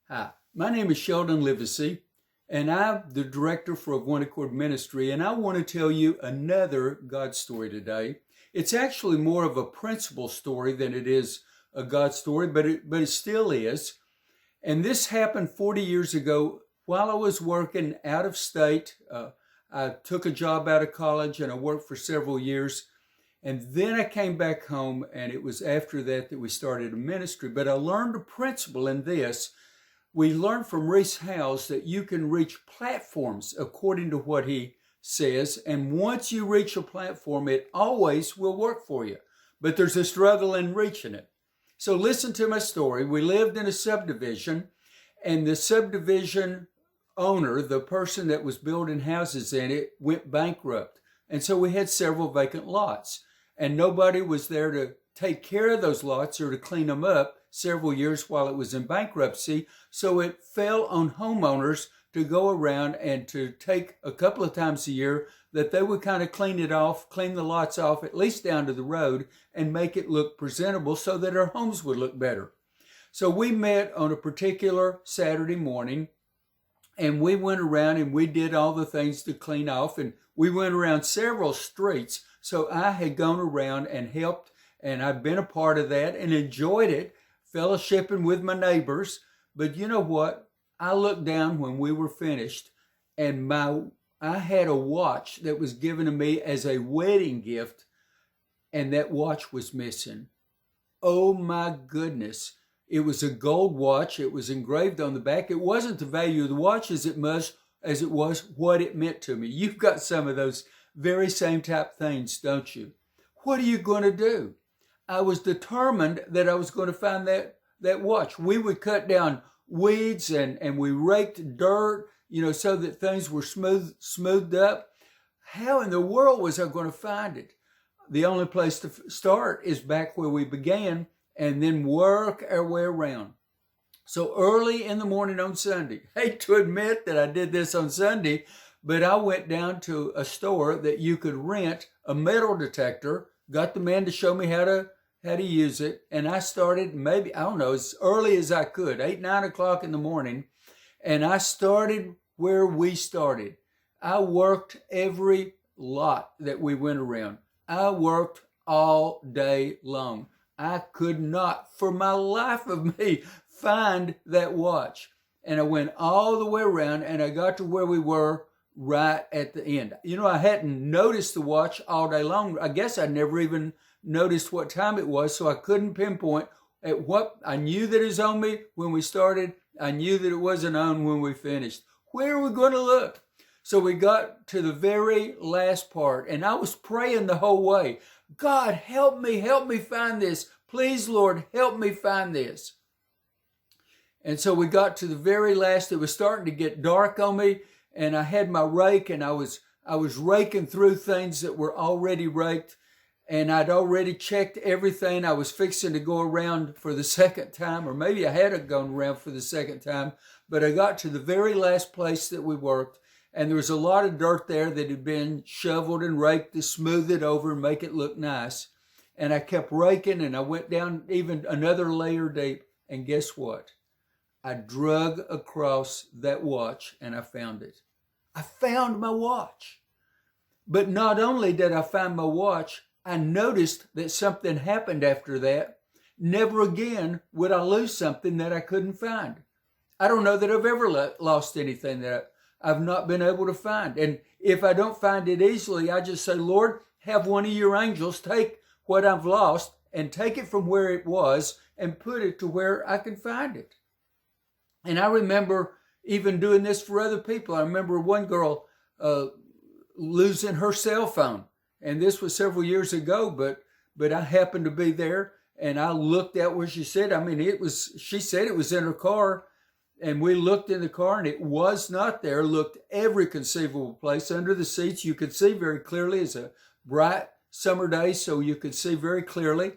Hi, my name is Sheldon Livesay, and I'm the director for One Accord Ministry, and I want to tell you another God story today. It's actually more of a principle story than it is a God story, but it still is. And this happened 40 years ago while I was working out of state. I took a job out of college and I worked for several years. And then I came back home, and it was after that we started a ministry. But I learned a principle in this. We learned from Reese Howell that you can reach platforms according to what he says. And once you reach a platform, it always will work for you. But there's a struggle in reaching it. So listen to my story. We lived in a subdivision, and the subdivision owner, the person that was building houses in it, went bankrupt. And so we had several vacant lots, and nobody was there to take care of those lots or to clean them up several years while it was in bankruptcy. So it fell on homeowners to go around and to take a couple of times a year that they would kind of clean it off, clean the lots off, at least down to the road, and make it look presentable so that our homes would look better. So we met on a particular Saturday morning, and we went around and we did all the things to clean off, and we went around several streets. So I had gone around and helped, and I'd been a part of that and enjoyed it, fellowshipping with my neighbors. But you know what? I looked down when we were finished, and I had a watch that was given to me as a wedding gift, and that watch was missing. Oh my goodness. It was a gold watch. It was engraved on the back. It wasn't the value of the watch as it was what it meant to me. You've got some of those very same type things, don't you? What are you going to do? I was determined that I was going to find that watch. We would cut down weeds and we raked dirt, so that things were smoothed up. How in the world was I going to find it? The only place to start is back where we began, and then work our way around. So early in the morning on Sunday, hate to admit that I did this on Sunday, but I went down to a store that you could rent a metal detector, got the man to show me how to use it, and I started as early as I could, 8, 9 o'clock in the morning, and I started where we started. I worked every lot that we went around. I worked all day long. I could not, for my life of me, find that watch. And I went all the way around, and I got to where we were right at the end. I hadn't noticed the watch all day long. I guess I never even noticed what time it was, so I couldn't pinpoint at what. I knew that it was on me when we started. I knew that it wasn't on when we finished. Where are we going to look? So we got to the very last part, and I was praying the whole way. God, help me find this. Please, Lord, help me find this. And so we got to the very last. It was starting to get dark on me, and I had my rake, and I was raking through things that were already raked, and I'd already checked everything. I was fixing to go around for the second time, or maybe I hadn't gone around for the second time, but I got to the very last place that we worked, and there was a lot of dirt there that had been shoveled and raked to smooth it over and make it look nice. And I kept raking, and I went down even another layer deep, and guess what? I drug across that watch, and I found it. I found my watch. But not only did I find my watch, I noticed that something happened after that. Never again would I lose something that I couldn't find. I don't know that I've ever lost anything that I've not been able to find. And if I don't find it easily, I just say, Lord, have one of your angels take what I've lost and take it from where it was and put it to where I can find it. And I remember even doing this for other people. I remember one girl losing her cell phone. And this was several years ago, but I happened to be there, and I looked at where she said, she said it was in her car, and we looked in the car, and it was not there. Looked every conceivable place under the seats. You could see very clearly. It's a bright summer day, so you could see very clearly.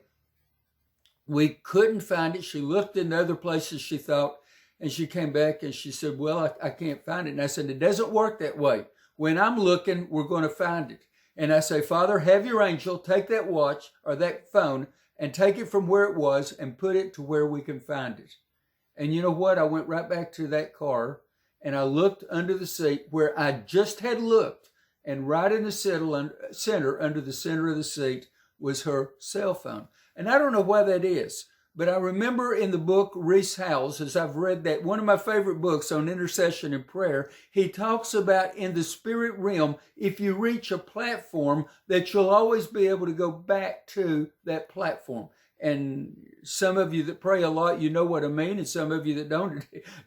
We couldn't find it. She looked in other places, she thought, and she came back and she said, well, I can't find it. And I said, it doesn't work that way. When I'm looking, we're going to find it. And I say, Father, have your angel take that watch or that phone and take it from where it was and put it to where we can find it. And you know what? I went right back to that car and I looked under the seat where I just had looked. And right in the center, under the center of the seat, was her cell phone. And I don't know why that is. But I remember in the book Reese Howell's, as I've read that, one of my favorite books on intercession and prayer, he talks about in the spirit realm, if you reach a platform, that you'll always be able to go back to that platform. And some of you that pray a lot, you know what I mean, and some of you that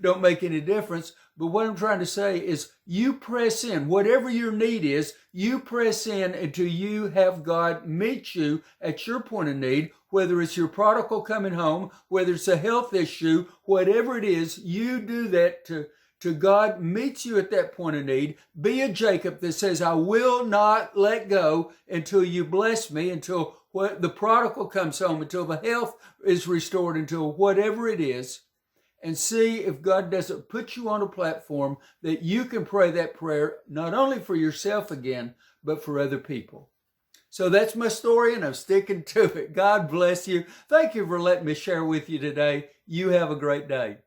don't make any difference. But what I'm trying to say is you press in. Whatever your need is, you press in until you have God meet you at your point of need, whether it's your prodigal coming home, whether it's a health issue, whatever it is, you do that to God meets you at that point of need. Be a Jacob that says, I will not let go until you bless me, until the prodigal comes home, until the health is restored, until whatever it is. And see if God doesn't put you on a platform that you can pray that prayer, not only for yourself again, but for other people. So that's my story, and I'm sticking to it. God bless you. Thank you for letting me share with you today. You have a great day.